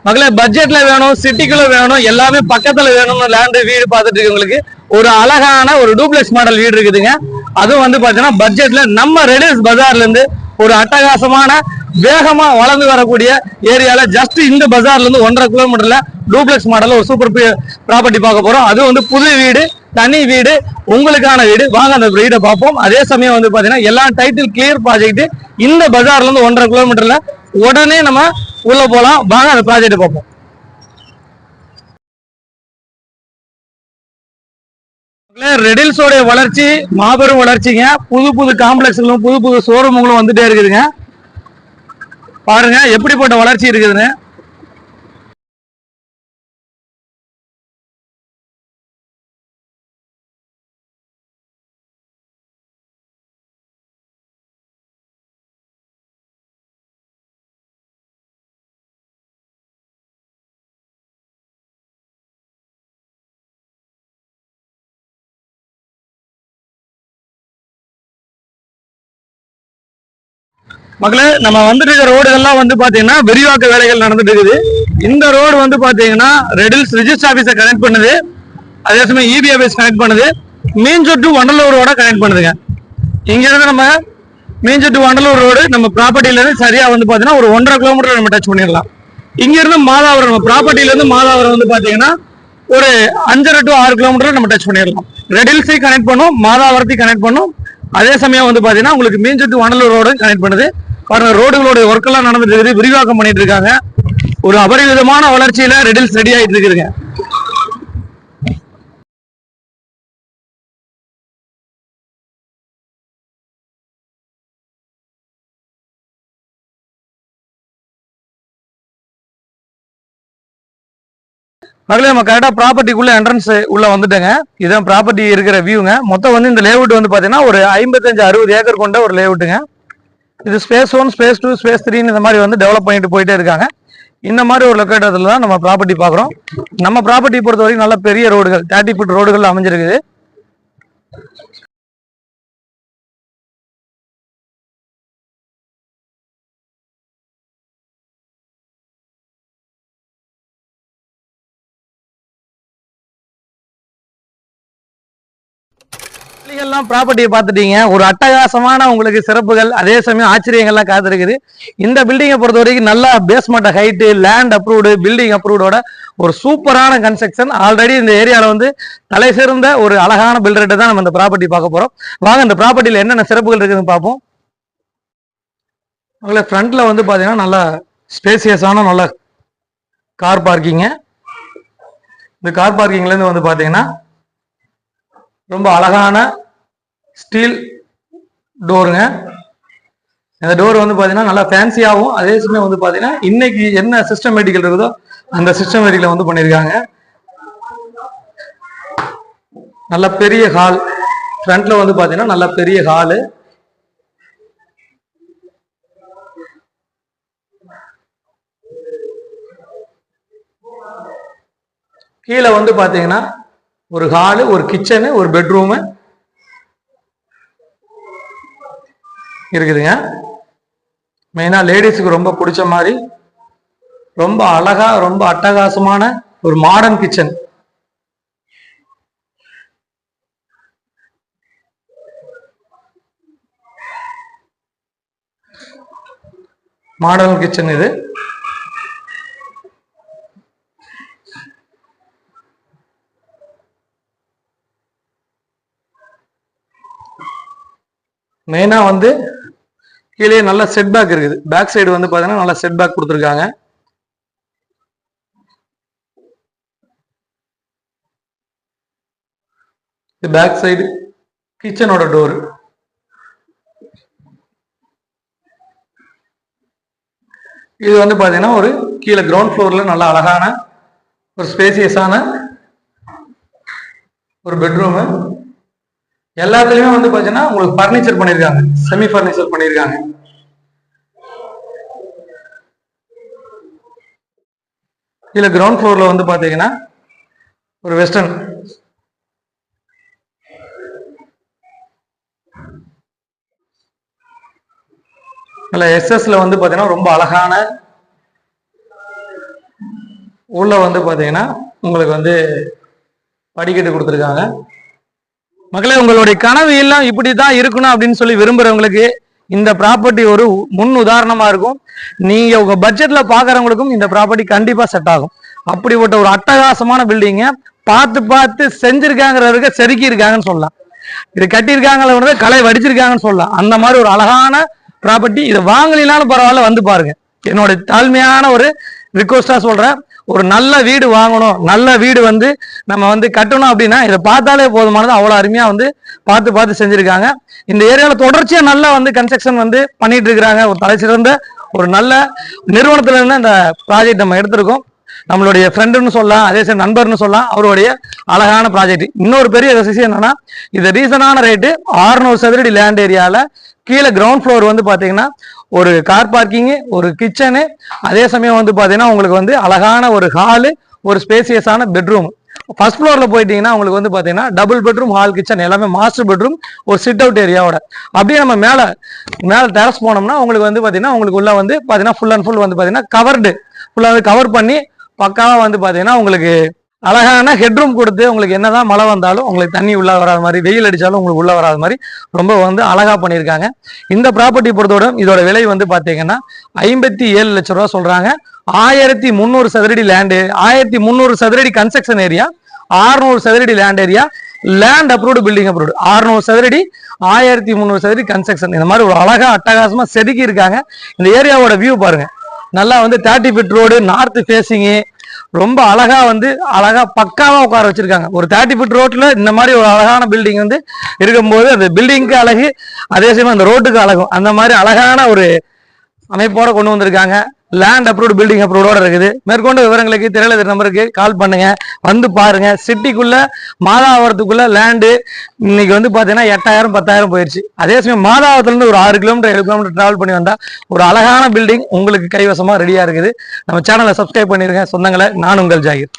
மக்களே பட்ஜெட்ல வேணும், சிட்டிக்குள்ள வேணும், எல்லாமே பக்கத்துல வேணும்னு லேண்ட் வீடு பார்த்துட்டு இருக்கவங்களுக்கு ஒரு அழகான ஒரு டூப்ளெக்ஸ் மாடல் வீடு இருக்குதுங்க. அதுவும் வந்து பாத்தீங்கன்னா பட்ஜெட்ல நம்ம ரெடில்ஸ் பஜார்ல இருந்து ஒரு அட்டகாசமான வேகமா வளர்ந்து வரக்கூடிய ஏரியால ஜஸ்ட் இந்த பஜார்ல இருந்து 1.5 கிலோமீட்டர்ல டூப்ளெக்ஸ் மாடல் ஒரு சூப்பர் ப்ராப்பர்ட்டி பார்க்க போறோம். அது வந்து புது வீடு, தனி வீடு, உங்களுக்கான வீடு. வாங்க அந்த வீடை பார்ப்போம். அதே சமயம் வந்து பாத்தீங்கன்னா எல்லா டைட்டில் கிளியர் ப்ராஜெக்ட் இந்த பஜார்ல இருந்து 1.5 கிலோமீட்டர்ல உடனே நம்ம உள்ள போலாம். வாங்க அந்த ப்ராஜெக்ட் பார்ப்போம். ரெடில்ஸோட வளர்ச்சி மாபெரும் வளர்ச்சிங்க. புது புது காம்ப்ளெக்ஸ்களும் புது புது ஷோரூம்களும் வந்துட்டே இருக்குதுங்க. பாருங்க எப்படிப்பட்ட வளர்ச்சி இருக்குதுன்னு. மக்களே நம்ம வந்துட்டு இருக்க ரோடுகள்லாம் வந்து பாத்தீங்கன்னா விரிவாக்க வேலைகள் நடந்துட்டு இருக்குது. இந்த ரோடு வந்து பாத்தீங்கன்னா ரெடில்ஸ் ரிஜிஸ்டர் ஆபீஸை கனெக்ட் பண்ணுது. அதே சமயம் இபி ஆபீஸ் கனெக்ட் பண்ணுது. மீஞ்சூர் டு வண்டலூர் ரோட கனெக்ட் பண்ணுதுங்க. இங்க இருந்து நம்ம மீஞ்சூர் டு வண்டலூர் ரோடு நம்ம ப்ராப்பர்ட்டில இருந்து சரியா வந்து பாத்தீங்கன்னா ஒரு 1.5 கிலோமீட்டர் நம்ம டச் பண்ணிடலாம். இங்க இருந்து மாதாவரம் நம்ம ப்ராப்பர்ட்டில இருந்து மாதாவரம் வந்து பாத்தீங்கன்னா ஒரு 5.5 to 6 கிலோமீட்டர் நம்ம டச் பண்ணிடலாம். ரெடில்ஸை கனெக்ட் பண்ணும், மாதாவரத்தை கனெக்ட் பண்ணும். அதே சமயம் வந்து பாத்தீங்கன்னா உங்களுக்கு Minjur to Vandalur road connect பண்ணுது. பாருங்க ரோடுகளோட ஒர்க் எல்லாம் நடந்துட்டு இருக்குது, விரிவாக்கம் பண்ணிட்டு இருக்காங்க. ஒரு அபரிவிதமான வளர்ச்சியில ரெடில்ஸ் ரெடி ஆயிட்டு இருக்குதுங்க. மகளே நம்ம கரெக்டா ப்ராப்பர்ட்டிக்குள்ள என்ட்ரன்ஸ் உள்ள வந்துட்டேங்க. இதான் ப்ராப்பர்ட்டி இருக்கிற வியூங்க. மொத்தம் வந்து இந்த லேஅவுட் வந்து பாத்தீங்கன்னா ஒரு 55-60 ஏக்கர் கொண்ட ஒரு லேஅவுட்டுங்க. இது ஸ்பேஸ் 1, ஸ்பேஸ் 2, ஸ்பேஸ் 3 இந்த மாதிரி வந்து டெவலப் பண்ணிட்டு போயிட்டே இருக்காங்க. இந்த மாதிரி ஒரு லொக்கேட்டர்ல தான் நம்ம ப்ராப்பர்ட்டி பார்க்குறோம். நம்ம ப்ராப்பர்ட்டி பொறுத்த வரைக்கும் நல்ல பெரிய ரோடுகள் 30 ஃபீட் ரோடுகள் அமைஞ்சிருக்குது. ப்ராப்பர்ட்டியை பார்த்துட்டீங்க. ஒரு அட்டகாசமான உங்களுக்கு சிறப்புகள், அதே சமயம் ஆச்சரியங்கள்லாம் காத்திருக்குது. இந்த பில்டிங்கை பொறுத்த வரைக்கும் நல்லா basement height, land approved, building அப்ரூவ்டோட ஒரு சூப்பரான கன்ஸ்ட்ரக்ஷன். ஆல்ரெடி இந்த ஏரியாவில் வந்து தலை சிறந்த ஒரு அழகான பில்டர்கிட்ட தான் நம்ம இந்த ப்ராப்பர்ட்டி பார்க்க போறோம். வாங்க இந்த ப்ராப்பர்ட்டியில் என்னென்ன சிறப்புகள் இருக்குதுன்னு பார்ப்போம். உங்களுக்கு ஃப்ரண்ட்ல வந்து பார்த்தீங்கன்னா நல்லா ஸ்பேசியஸான நல்ல கார் பார்க்கிங்கு. இந்த கார் பார்க்கிங்லேருந்து வந்து பார்த்தீங்கன்னா ரொம்ப அழகான ஸ்டீல் டோருங்க. இந்த டோர் வந்து பாத்தீங்கன்னா நல்லா ஃபேன்சியாகவும், அதே சமயம் வந்து பாத்தீங்கன்னா இன்னைக்கு என்ன சிஸ்டமேட்டிக்கல் இருக்குதோ அந்த சிஸ்டமேட்டிக்கல வந்து பண்ணிருக்காங்க. நல்ல பெரிய ஹால். ஃப்ரண்ட்ல வந்து பாத்தீங்கன்னா நல்ல பெரிய ஹாலு. கீழே வந்து பாத்தீங்கன்னா ஒரு ஹாலு, ஒரு கிச்சனு, ஒரு பெட்ரூமு இருக்குதுங்க. மெயினா லேடிஸுக்கு ரொம்ப பிடிச்ச மாதிரி ரொம்ப அழகா ரொம்ப அட்டகாசமான ஒரு மாடர்ன் கிச்சன். மாடர்ன் கிச்சன் இது. மெயினா வந்து கீழே நல்ல செட் பேக் இருக்குது. பேக் சைடு வந்து பாத்தீங்கன்னா நல்ல செட் பேக் கொடுத்துருக்காங்க. பேக் சைடு கிச்சனோட டோர். இது வந்து பாத்தீங்கன்னா ஒரு கீழே கிரவுண்ட் ஃப்ளோர்ல நல்ல அழகான ஒரு ஸ்பேசியஸான ஒரு பெட்ரூமு. எல்லாத்துலயுமே வந்து பாத்தீங்கன்னா உங்களுக்கு பர்னிச்சர் பண்ணிருக்காங்க, செமி பர்னிச்சர் பண்ணிருக்காங்க. இதுல கிரவுண்ட் ஃப்ளோர்ல வந்து பாத்தீங்கன்னா ஒரு வெஸ்டர்ன் எஸ்எஸ்ல வந்து பாத்தீங்கன்னா ரொம்ப அழகான உள்ள வந்து பாத்தீங்கன்னா உங்களுக்கு வந்து படிக்கட்டு கொடுத்துருக்காங்க. மக்களே, உங்களுடைய கனவு எல்லாம் இப்படிதான் இருக்கணும் அப்படின்னு சொல்லி விரும்புறவங்களுக்கு இந்த ப்ராப்பர்ட்டி ஒரு முன் உதாரணமா இருக்கும். நீங்க உங்க பட்ஜெட்ல பாக்குறவங்களுக்கும் இந்த ப்ராப்பர்ட்டி கண்டிப்பா செட் ஆகும். அப்படிப்பட்ட ஒரு அட்டகாசமான பில்டிங்க பார்த்து பார்த்து செஞ்சிருக்காங்கிறவருக்கு செதுக்கி இருக்காங்கன்னு சொல்லலாம். இது கட்டியிருக்காங்க, கலை வடிச்சிருக்காங்கன்னு சொல்லலாம். அந்த மாதிரி ஒரு அழகான ப்ராப்பர்ட்டி. இதை வாங்கலினாலும் பரவாயில்ல, வந்து பாருங்க. என்னோட தாழ்மையான ஒரு ரிக்வஸ்டா சொல்றேன். ஒரு நல்ல வீடு வாங்கணும், நல்ல வீடு வந்து நம்ம வந்து கட்டணும் அப்படின்னா இதை பார்த்தாலே போதுமானது. அவ்வளோ அருமையா வந்து பார்த்து பார்த்து செஞ்சிருக்காங்க. இந்த ஏரியாவில் தொடர்ச்சியா நல்லா வந்து கன்ஸ்ட்ரக்ஷன் வந்து பண்ணிட்டு இருக்கிறாங்க. ஒரு தலை சிறந்த ஒரு நல்ல நிறுவனத்துல இருந்து இந்த ப்ராஜெக்ட் நம்ம எடுத்திருக்கோம். நம்மளுடைய ஃப்ரெண்டுன்னு சொல்லலாம், அதே சரி நண்பர்னு சொல்லலாம். அவருடைய அழகான ப்ராஜெக்ட். இன்னொரு பெரிய விஷயம் என்னன்னா, இது ரீசனான ரேட்டு 600 சதுரடி லேண்ட் ஏரியால கீழே கிரவுண்ட் ஃப்ளோர் வந்து பாத்தீங்கன்னா ஒரு கார் பார்க்கிங்கு, ஒரு கிச்சனு, அதே சமயம் வந்து பாத்தீங்கன்னா உங்களுக்கு வந்து அழகான ஒரு ஹாலு, ஒரு ஸ்பேசியஸான பெட்ரூம். ஃபர்ஸ்ட் ஃப்ளோர்ல போயிட்டீங்கன்னா உங்களுக்கு வந்து பாத்தீங்கன்னா டபுள் பெட்ரூம், ஹால், கிச்சன் எல்லாமே மாஸ்டர் பெட்ரூம், ஒரு சிட் அவுட் ஏரியாவோட. அப்படியே நம்ம மேல டெரஸ் போனோம்னா உங்களுக்கு வந்து பாத்தீங்கன்னா உங்களுக்கு உள்ள வந்து பாத்தீங்கன்னா ஃபுல் அண்ட் ஃபுல் வந்து பாத்தீங்கன்னா கவர்டு, ஃபுல்லா கவர் பண்ணி பக்காவா வந்து பாத்தீங்கன்னா உங்களுக்கு அழகான ஹெட்ரூம் கொடுத்து உங்களுக்கு என்னதான் மழை வந்தாலும் உங்களுக்கு தண்ணி உள்ள வராத மாதிரி, வெயில் அடிச்சாலும் உங்களுக்கு உள்ள வராத மாதிரி ரொம்ப வந்து அழகா பண்ணியிருக்காங்க. இந்த ப்ராப்பர்ட்டி பொறுத்தோட இதோட விலை வந்து பாத்தீங்கன்னா 57 லட்சம் ரூபா சொல்றாங்க. 1300 சதுரடி லேண்டு, 1300 சதுரடி கன்ஸ்ட்ரக்ஷன் ஏரியா, 600 சதுரடி land area, land approved, building approved. 600 சதுரடி, 1300 சதுரடி கன்ஸ்ட்ரக்ஷன். இந்த மாதிரி ஒரு அழகா அட்டகாசமா செதுக்கி இருக்காங்க. இந்த ஏரியாவோட வியூ பாருங்க. நல்லா வந்து 30 ஃபீட் ரோடு, நார்த் ஃபேசிங்கு, ரொம்ப அழகா வந்து அழகா பக்காவா உட்கார வச்சிருக்காங்க. ஒரு 30 ஃபீட் ரோட்ல இந்த மாதிரி ஒரு அழகான பில்டிங் வந்து இருக்கும்போது அந்த பில்டிங்க்கு அழகு, அதே சமயம் அந்த ரோட்டுக்கு அழகும். அந்த மாதிரி அழகான ஒரு அமைப்போட கொண்டு வந்திருக்காங்க. லேண்ட் அப்ரூவ்டு, பில்டிங் அப்ரூவோட இருக்குது. மேற்கொண்ட விவரங்களுக்கு திரையில நம்பருக்கு கால் பண்ணுங்க, வந்து பாருங்க. சிட்டிக்குள்ள மாதாவரத்துக்குள்ள லேண்டு இன்னைக்கு வந்து பாத்தீங்கன்னா 8000 10,000 போயிருச்சு. அதே சமயம் மாதாவரத்துல இருந்து ஒரு 6 கிலோமீட்டர் 7 கிலோமீட்டர் டிராவல் பண்ணி வந்தா ஒரு அழகான பில்டிங் உங்களுக்கு கைவசமா ரெடியா இருக்குது. நம்ம சேனலை சப்ஸ்கிரைப் பண்ணிருங்க சொந்தங்களை. நான் உங்கள் ஜாகிர்.